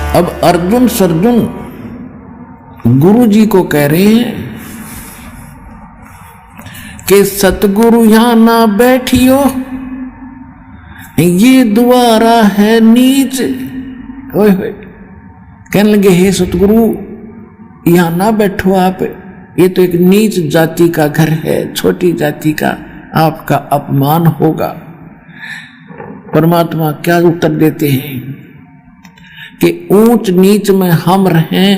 अब अर्जुन सर्जुन गुरु जी को कह रहे हैं कि सतगुरु यहां ना बैठियो, ये द्वारा है नीच। ओए होए, कहने लगे हे सतगुरु यहां ना बैठो आप, ये तो एक नीच जाति का घर है, छोटी जाति का, आपका अपमान होगा। परमात्मा क्या उत्तर देते हैं कि ऊंच नीच में हम रहें,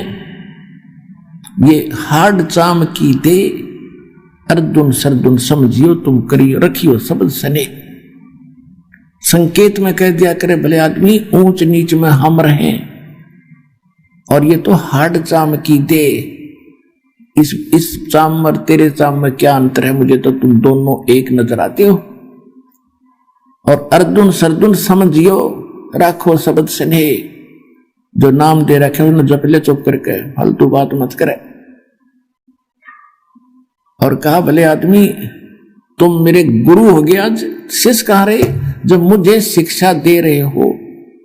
ये हाड चाम की दे, अर्जुन सर्जुन समझियो तुम करियो रखियो शब्द सने। संकेत में कह दिया करे भले आदमी ऊंच नीच में हम रहें, और ये तो हाड चाम की दे। इस चाम और तेरे चाम में क्या अंतर है, मुझे तो तुम दोनों एक नजर आते हो। और अर्जुन सर्जुन समझियो राखो शब्द सने, जो नाम दे रखे उन्हें जप ले चुप करके, फालतू बात मत करे। और कहा भले आदमी तुम मेरे गुरु हो गए, आज शिष्य कहा रहे, जब मुझे शिक्षा दे रहे हो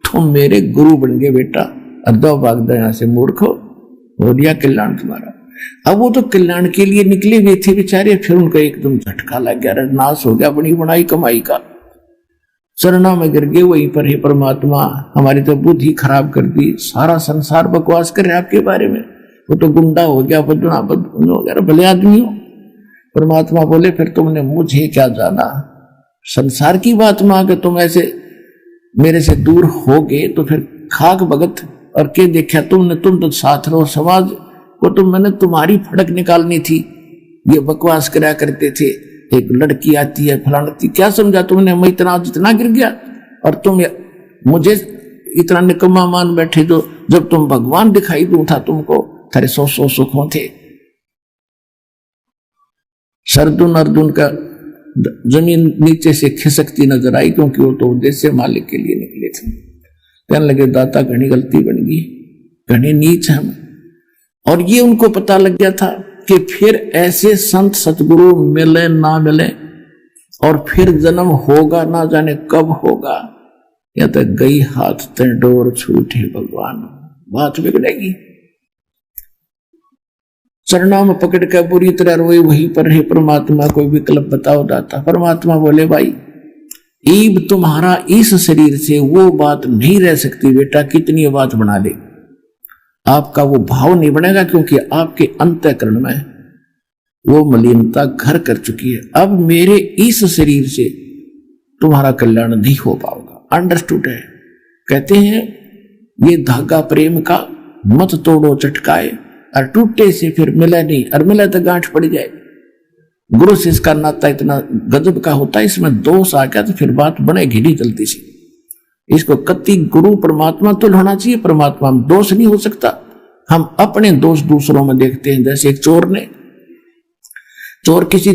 तुम मेरे गुरु बन गए बेटा, और दो भाग दो यहां से मूर्ख हो दिया कल्याण तुम्हारा। अब वो तो कल्याण के लिए निकले हुए थे बेचारे, फिर उनको एकदम झटका लग गया, नाश हो गया बड़ी बनाई कमाई का, चरणों में गिर गए। वहीं पर हे परमात्मा हमारी तो बुद्धि खराब कर दी, सारा संसार बकवास कर रहे आपके बारे में, वो तो गुंडा हो गया, बदना बदन हो गया, भले आदमी हो। परमात्मा बोले फिर तुमने मुझे क्या जाना, संसार की बात में आके तुम ऐसे मेरे से दूर हो गए तो फिर खाक भगत और के देखा तुमने, तुम तो साथ रहो, समाज को तो मैंने तुम्हारी फड़क निकालनी थी। ये बकवास करा करते थे, एक लड़की आती है फलानी, क्या समझा तुमने, मैं इतना जितना गिर गया और तुम मुझे इतना निकम्मा मान बैठे, जो जब तुम भगवान दिखाई दूं था तुमको, तेरे सौ सुखों थे। सर्जुन अर्जुन का जमीन नीचे से खिसकती नजर आई, क्योंकि वो तो उद्देश्य मालिक के लिए निकले थे। कहने लगे दाता घनी गलती बन गई, घनी नीच हम। और ये उनको पता लग गया था कि फिर ऐसे संत सतगुरु मिले ना मिले, और फिर जन्म होगा ना जाने कब होगा, या तो गई हाथ ते डोर छूटे भगवान, बात बिगड़ेगी। चरणों में पकड़ कर बुरी तरह रोए, वहीं पर है परमात्मा कोई विकल्प बताओ दाता। परमात्मा बोले भाई ईब तुम्हारा इस शरीर से वो बात नहीं रह सकती बेटा, कितनी बात बना ले, आपका वो भाव नहीं बनेगा, क्योंकि आपके अंतःकरण में वो मलिनता घर कर चुकी है। अब मेरे इस शरीर से तुम्हारा कल्याण नहीं हो पाएगा, अंडरस्टूड है। कहते हैं ये धागा प्रेम का मत तोड़ो चटकाए, और टूटे से फिर मिला नहीं, और मिला तो गांठ पड़ जाए। गुरु शिष्य का नाता इतना गजब का होता है, इसमें दोष आ गया तो फिर बात बनेगी नहीं जल्दी से। इसको कति गुरु परमात्मा तो होना चाहिए, परमात्मा में दोष नहीं हो सकता। हम अपने दोष दूसरों में देखते हैं। जैसे एक चोर किसी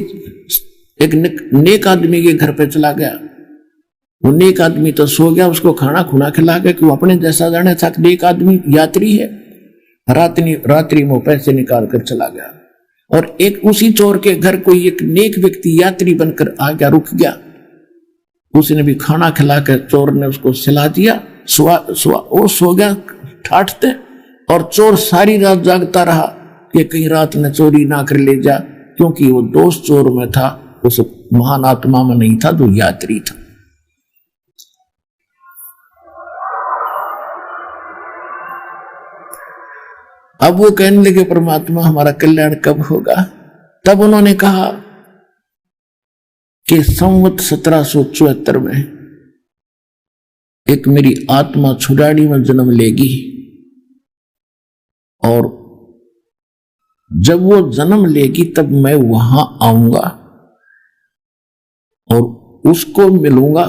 एक नेक आदमी के घर पे चला गया, वो नेक आदमी तो सो गया, उसको खाना खुना खिला गया कि वो अपने जैसा जाने था, नेक आदमी यात्री है, रात्रि में पैसे निकाल कर चला गया। और एक उसी चोर के घर कोई एक नेक व्यक्ति यात्री बनकर आ गया, रुक गया, उसने भी खाना खिलाकर चोर ने उसको सिला दिया, वो सो गया ठाठते, और चोर सारी रात जागता रहा कि कहीं रात ने चोरी ना कर ले जा, क्योंकि वो दोष चोर में था, उस महान आत्मा में नहीं था जो यात्री था। अब वो कहने लगे परमात्मा हमारा कल्याण कब होगा। तब उन्होंने कहा कि संवत 1774 में एक मेरी आत्मा छुड़ाड़ी में जन्म लेगी, और जब वो जन्म लेगी तब मैं वहां आऊंगा और उसको मिलूंगा,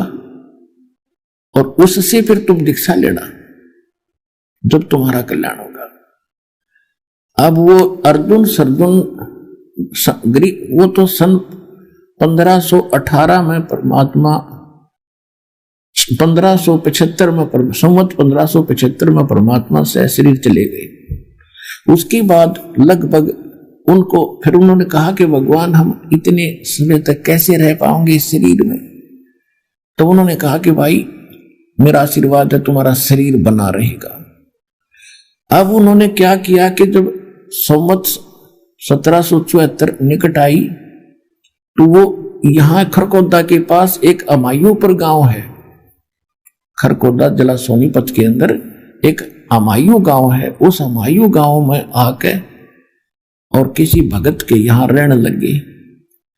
और उससे फिर तुम दीक्षा लेना जब तुम्हारा कल्याण होगा। अब वो अर्जुन सर्जुन वो तो सन 1518 में परमात्मा 1575 में संवत 1575 में परमात्मा से शरीर चले गए। उसके बाद लगभग उनको फिर उन्होंने कहा कि भगवान हम इतने समय तक कैसे रह पाएंगे इस शरीर में। तो उन्होंने कहा कि भाई मेरा आशीर्वाद है तुम्हारा शरीर बना रहेगा, अब उन्होंने क्या किया कि जब संवत 1774 निकट आई तो वो यहां खरकोदा के पास एक अमायूपुर गांव है। खरकोदा जिला सोनीपत के अंदर एक अमायू गांव है। उस अमायू गांव में आके और किसी भगत के यहां रहने लगे।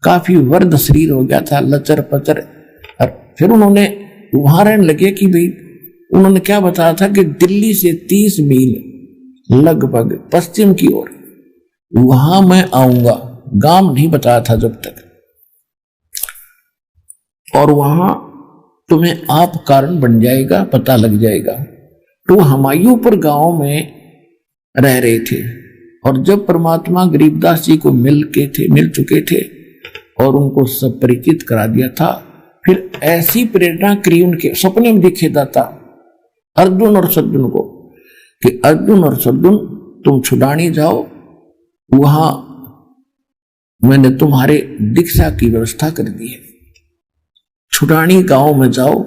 काफी वर्द शरीर हो गया था, लचर पचर। फिर उन्होंने वहां रहने लगे कि भाई उन्होंने क्या बताया था कि दिल्ली से 30 मील लगभग पश्चिम की ओर वहां मैं आऊंगा। गांव नहीं बताया था जब तक, और वहां तुम्हें आप कारण बन जाएगा, पता लग जाएगा। तो हमायूपुर गांव में रह रहे थे और जब परमात्मा गरीबदास जी को मिल चुके थे और उनको सब परिचित करा दिया था, फिर ऐसी प्रेरणा करी उनके सपने में दिखे दाता अर्जुन और सद्दुन को कि अर्जुन और सद्दुन तुम छुड़ानी जाओ, वहां मैंने तुम्हारे दीक्षा की व्यवस्था कर दी है। छुड़ानी गांव में जाओ।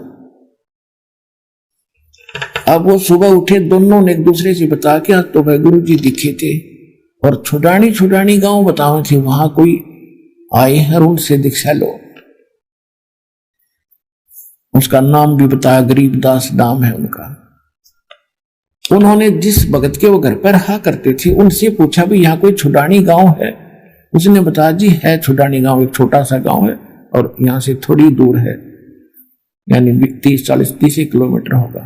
अब वो सुबह उठे, दोनों ने एक दूसरे से बता के आज तो भाई गुरु जी दिखे थे और छुड़ानी गांव बताओ थे, वहां कोई आए हैं, उनसे दीक्षा लो। उसका नाम भी बताया, गरीबदास नाम है उनका। उन्होंने जिस भगत के वो घर पर रहा करते थे उनसे पूछा भी यहाँ कोई छुड़ानी गांव है। उसने बताया जी है छुड़ानी गांव, एक छोटा सा गांव है और यहां से थोड़ी दूर है, यानी 30 किलोमीटर होगा।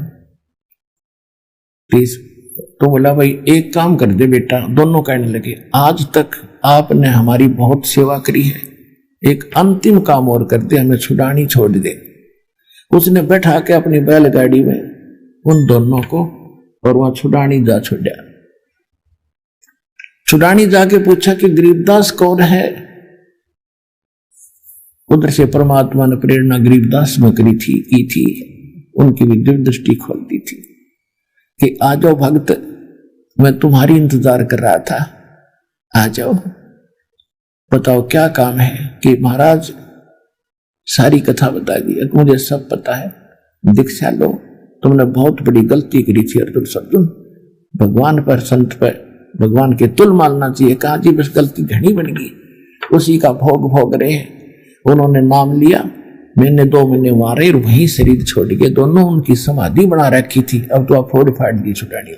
30। तो बोला भाई एक काम कर दे बेटा। दोनों कहने लगे आज तक आपने हमारी बहुत सेवा करी है, एक अंतिम काम और कर दे, हमें छुड़ानी छोड़ दे। उसने बैठा के अपनी बैलगाड़ी में उन दोनों को और वहां छुड़ानी जा छोड़ा। छुड़ानी जाके पूछा कि गरीबदास कौन है। उधर से परमात्मा ने प्रेरणा गरीबदास में की थी। उनकी भी दिव्य दृष्टि खोल दी थी कि आ जाओ भक्त, मैं तुम्हारी इंतजार कर रहा था, आ जाओ, बताओ क्या काम है। कि महाराज सारी कथा बता दी, मुझे सब पता है, दीक्षा लो, तुमने बहुत बड़ी गलती करी थी अर्जुन सद्दुन, भगवान पर संत पर भगवान के तुल मानना चाहिए। कहा जी बस गलती घनी बन गई, उसी का भोग रहे हैं। उन्होंने नाम लिया, मैंने 2 महीने वहां रहे, वहीं शरीर छोड़ गए। दोनों उनकी समाधि बना रखी थी, अब तो आप फोड़ फाड़ दी छुड़ानी।